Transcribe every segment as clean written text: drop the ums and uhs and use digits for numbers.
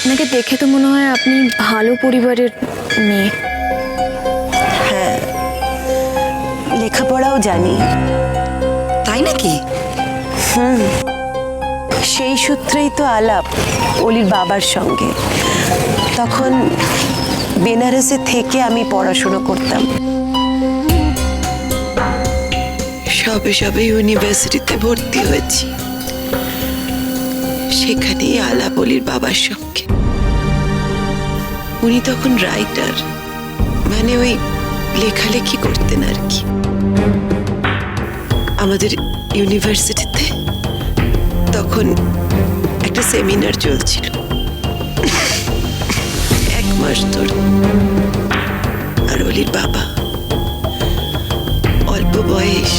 আপনাকে দেখে তো মনে হয় আপনি ভালো পরিবারের মেয়ে। হ্যাঁ, লেখাপড়াও জানি। তাই নাকি? সেই সূত্রেই তো আলাপ অলির বাবার সঙ্গে। তখন বেনারসে থেকে আমি পড়াশুনো করতাম। সবে সবে ইউনিভার্সিটিতে ভর্তি হয়েছি, সেখানেই আলাপ অলির বাবার সঙ্গে। উনি তখন রাইটার, মানে ওই লেখালেখি করতেন আর কি। আমাদের ইউনিভার্সিটিতে তখন একটা সেমিনার চলছিল 1 মাস ধরে। আর অলির বাবা অল্প বয়স,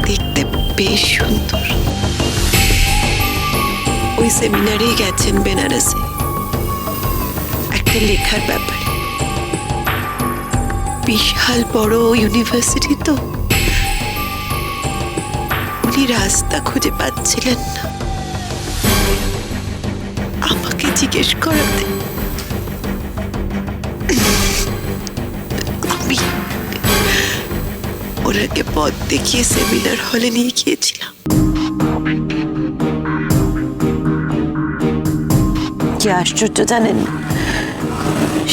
দেখতে বেশ সুন্দর। ওই সেমিনারেই গেছেন বেনারসে একটা লেখার ব্যাপারে। বিশাল বড় ইউনিভার্সিটি তো, উনি রাস্তা খুঁজে পাচ্ছিলেন না। আমাকে জিজ্ঞেস করাতে আমি ওনাকে পথ দেখিয়ে সেমিনার হলে নিয়ে গিয়েছিলাম। কি আশ্চর্য জানেন,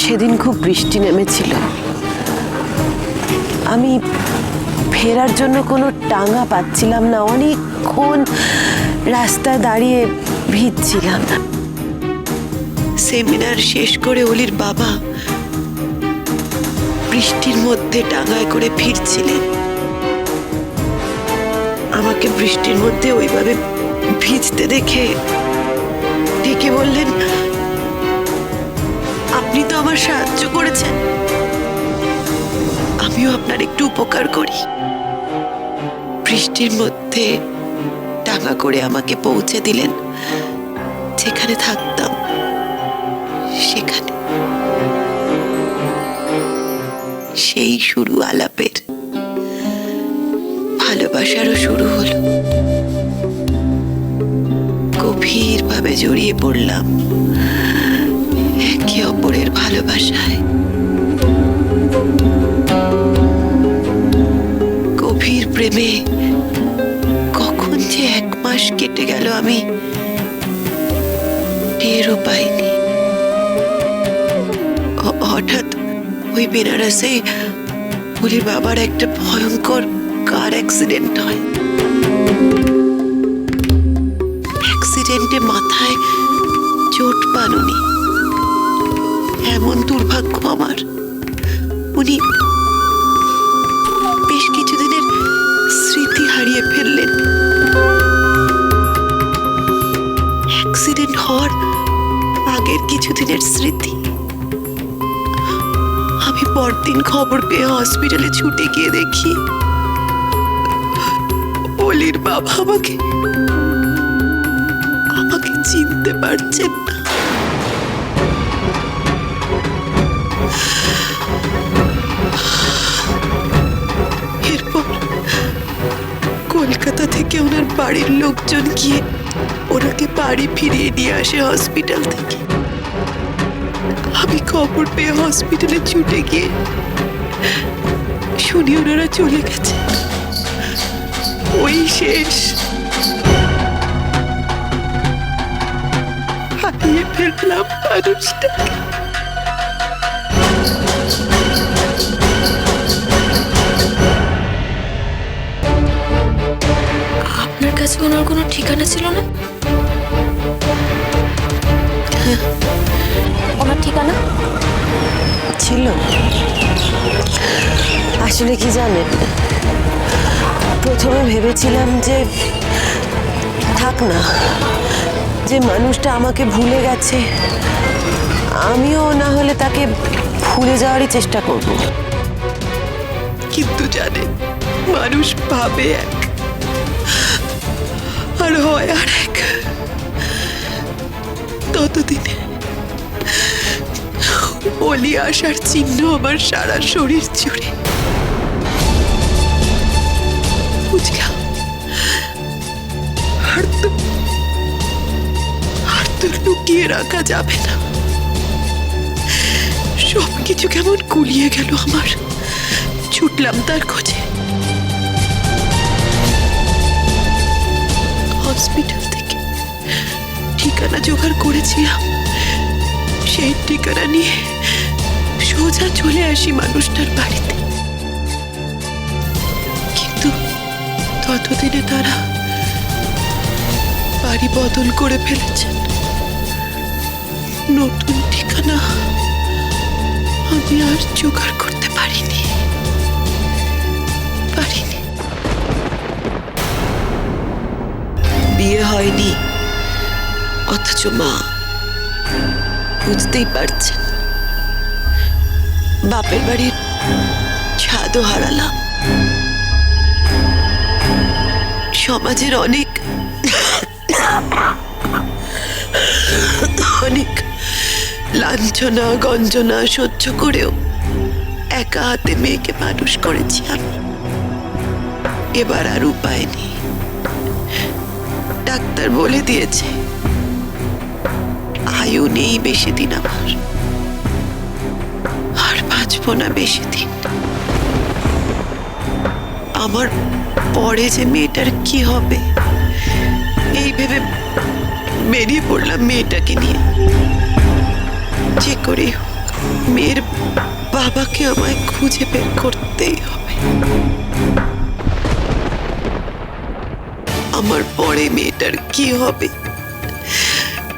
সেদিন খুব বৃষ্টি নেমেছিল। আমি ফেরার জন্য কোনো টাঙা পাচ্ছিলাম না, অনেকক্ষণ রাস্তায় দাঁড়িয়ে ভিজছিলাম। সেমিনার শেষ করে অলির বাবা বৃষ্টির মধ্যে ডাঙায় করে ফিরছিলেন। আমাকে বৃষ্টির মধ্যে ওইভাবে ভিজতে দেখে ডেকে বললেন, আপনি তো আমার সাহায্য করেছেন, আমিও আপনার একটু উপকার করি। বৃষ্টির মধ্যে টাকা করে আমাকে পৌঁছে দিলেন যেখানে থাকতাম। সেখানে সেই শুরু আলাপের, ভালোবাসারও শুরু হলো। গভীরভাবে জড়িয়ে পড়লাম একে অপরের ভালোবাসায়। গভীর প্রেমে কখন যে 1 মাস কেটে গেল আমি টেরও পাইনি। হঠাৎ ওই বেনারসে অলির বাবার একটা ভয়ঙ্কর কার অ্যাক্সিডেন্ট হয়। অ্যাক্সিডেন্টে মাথায় চোট পান উনি। এমন দুর্ভাগ্য আমার, উনি বেশ কিছুদিনের স্মৃতি হারিয়ে ফেললেন। অ্যাক্সিডেন্ট হওয়ার আগের কিছুদিনের স্মৃতি। আমি পরদিন খবর পেয়ে হসপিটালে ছুটে গিয়ে দেখি অলির বাবা আমাকে চিনতে পারছেন না। এরপর কলকাতা থেকে ওনার বাড়ির লোকজন গিয়ে ওনাকে বাড়ি ফিরিয়ে নিয়ে আসে হসপিটাল থেকে। আমি খবর পেয়ে হসপিটালে ছুটে গিয়ে শুনি ওনারা চলে গেছে। ওই শেষ, হারিয়ে ফেললাম মানুষটাকে। আপনার কাছে ওনার কোনো ঠিকানা ছিল না? ওনার ঠিকানা ছিল। আসলে কি জানেন, প্রথমে ভেবেছিলাম যে থাক না, যে মানুষটা আমাকে ভুলে গেছে, আমিও না হলে তাকে ভুলে যাওয়ারই চেষ্টা করব। কিন্তু জানেন, মানুষ ভাবে এক আর হয় আর এক। ততদিনে অলি আসার চিহ্ন আমার সারা শরীর জুড়ে। বুঝলাম আর তো লুকিয়ে লুকিয়ে রাখা যাবে না। সবকিছু কেমন গুলিয়ে গেল আমার। ছুটলাম তার খোঁজে। হসপিটাল থেকে ঠিকানা জোগাড় করেছিলাম। সেই ঠিকানা নিয়ে সোজা চলে আসি মানুষটার বাড়িতে। কিন্তু ততদিনে তারা বাড়ি বদল করে ফেলেছেন। নতুন ঠিকানা আমি আর জোগাড় করতে পারিনি। বিয়ে হয়নি, অথচ মা বুঝতেই পারছেন। বাপের বাড়ির ছাদও হারালাম। সমাজের অনেক লাঞ্ছনা গঞ্জনা সহ্য করেও একা হাতে মেয়েকে মানুষ করেছি আমি। এবার আর উপায় নেই। ডাক্তার বলে দিয়েছে আয়ু নেই বেশি দিন আমার, আর বাঁচব না বেশি দিন। আমার পরে যে মেয়েটার কি হবে এই ভেবে বেরিয়ে পড়লাম মেয়েটাকে নিয়ে। যে করে মেয়ের বাবাকে আমায় খুঁজে বের করতেই হবে। আমার পরে মেয়েটার কি হবে?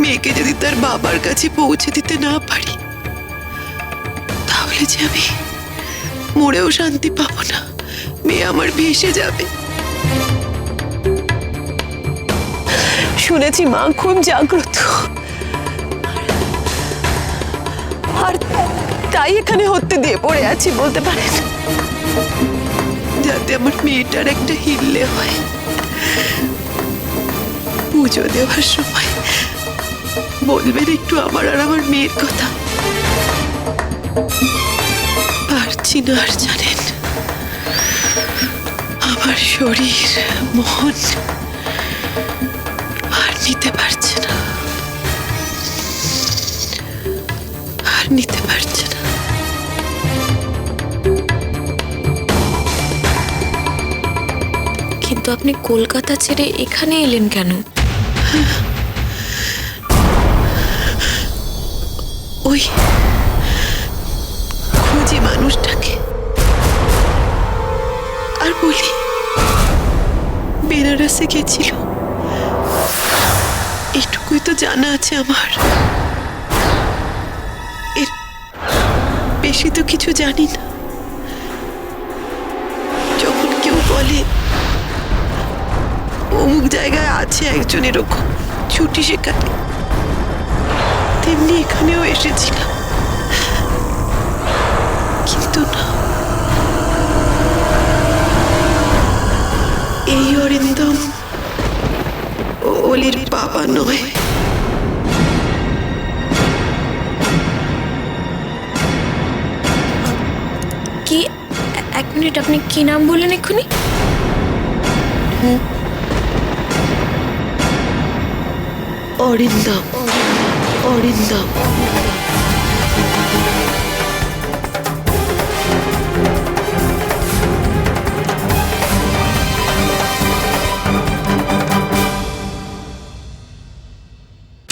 মেয়েকে যদি তার বাবার কাছে পৌঁছে দিতে না পারি তাহলে যে আমি মরেও শান্তি পাবো না। মেয়ে আমার ভেসে যাবে। শুনেছি মা খুব জাগ্রত, আর তাই এখানে হতে দিয়ে পড়ে আছি বলতে পারেন, যাতে আমার মেয়েটার একটা হিললে হয়। পুজো দেওয়ার সময় বলবেন একটু আমার আর আমার মেয়ের কথা। পারছি না আর জানেন, আমার শরীর মন আর নিতে পারছে না, আর নিতে পারছে না। কিন্তু আপনি কলকাতা ছেড়ে এখানে এলেন কেন? ওই খুঁজি মানুষটাকে। আর বলি, বেনারসে গেছিল, এটুকুই তো জানা আছে আমার। এর বেশি তো কিছু জানি না। যখন কেউ বলে অমুক জায়গায় আছে একজন এরকম ছুটি শেখাতে, তেমনি এখানেও এসেছিলাম, কিন্তু না, এই অরিন্দম অলির বাবা নয়। কি? এক মিনিট, আপনি কি নাম বললেন এক্ষুনি? অরিন্দম, অরিন্দম।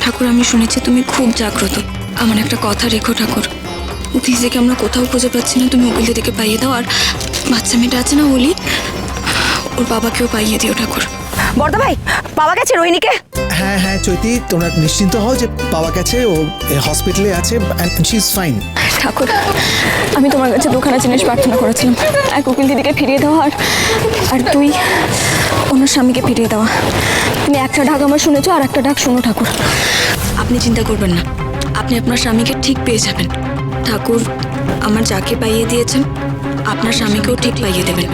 ঠাকুর, আমি শুনেছি তুমি খুব জাগ্রত। আমার একটা কথা রেখো ঠাকুর। দিদিকে আমরা কোথাও খুঁজে পাচ্ছি না, তুমি উকিল দিদিকে পাইয়ে দাও। আর বাচ্চা মেয়েটা আছে না ওলি, ওর বাবাকেও পাইয়ে দিও ঠাকুর। বর্দা ভাই, পাওয়া গেছে রোহিণীকে? হ্যাঁ হ্যাঁ চৈতি, তোমরা নিশ্চিন্ত হও যে পাওয়া গেছে। ও হসপিটালে আছে, শি ইজ ফাইন। ঠাকুর, আমি তোমার কাছে দুখানা জিনিস প্রার্থনা করেছিলাম। এক, উকিল দিদিকে ফিরিয়ে দেওয়া, আর দুই, ওনার স্বামীকে ফিরিয়ে দেওয়া। তুমি একটা ডাক আমার শুনেছো, আর একটা ডাক শোনো ঠাকুর। আপনি চিন্তা করবেন না, আপনি আপনার স্বামীকে ঠিক পেয়ে যাবেন। ঠাকুর আমার যাকে পাইয়ে দিয়েছেন আপনার স্বামীকেও ঠিক পাইয়ে দেবেন।